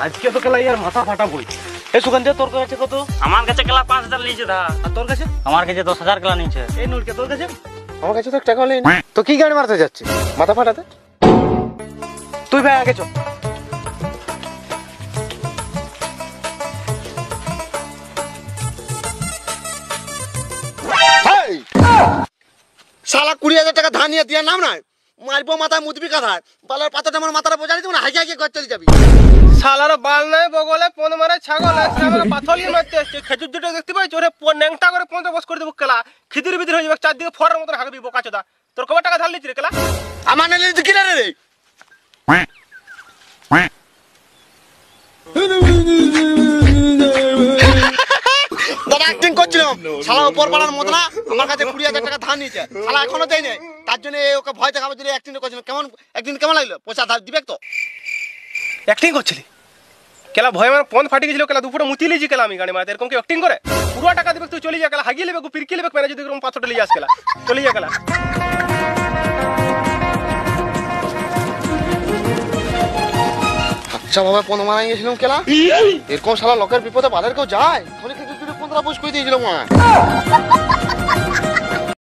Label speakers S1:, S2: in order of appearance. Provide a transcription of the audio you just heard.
S1: আজকে তো কেলা ইয়ার মাথা ফাটা বই। এই সুগন্ধে তোর কাছে কত?
S2: আমার কাছে কেলা 5000 নিয়েছে দা।
S1: আর তোর কাছে?
S2: আমার কাছে 10000 কেলা নিয়েছে।
S1: এই নুরকে তোর কাছে?
S3: আমার কাছে তো টাকা নেই। তো কি গাড়ি মারতে যাচ্ছে মাথা ফাটাতে?
S1: তুই ভাই আগে চল।
S3: শালা 20000 টাকা ধার নিয়ে দিয়া নাম নাই মারবো মাথায় মুদবি কাঁধায় বালার পাতাটা আমার মাথাটা বোঝা দিতে না হাইকে হাইকে ঘর চলে যাবি।
S1: শালার বাল নাই বগলে পন মারে ছাগল আছে আমাকে পাথর নিয়ে মারতে আসছে। খেজুর দুটো দেখতে পাইছ ওরে ন্যাংটা করে পন বস করে দেব কেলা। খিদির বিদির হয়ে যাবে চারদিকে ফরার মতন হাগবি বোকাচোদা। তোর কত টাকা ধার লিছিস রে কেলা?
S3: আমার নালে তুই কি রে রে দাদা অ্যাক্টিং করছিলাম। শালা উপর পাড়ার মত না আমার কাছে 20000 টাকা ধার নিয়েছে। শালা এখনো দেয় নাই। তার জন্য ওকে ভয় দেখাবার জন্য অ্যাক্টিং করছিলাম। কেমন একদিন কেমন লাগলো? পয়সা ধার দিবে তো?
S1: অ্যাক্টিং করছিলি কেলা? ভয় আমার পন ফাটি গেছিল কেলা। দুপুরে মুতি লিজি কেলা আমি গাড়ি মারতে। এরকম কি অ্যাক্টিং করে? পুরো টাকা দিবে তুই চলে যা কেলা। হাগিয়ে নেবে পিরকি নেবে মেরে যদি এরকম পাথরটা লিয়ে আস কেলা। চলে যা কেলা।
S3: আচ্ছা বাবা পন মারাই গেছিলাম কেলা। এরকম শালা লোকের বিপদে বাদের কেউ যায়? ধরে খেতে 15 পুষ করে দিয়েছিল মা।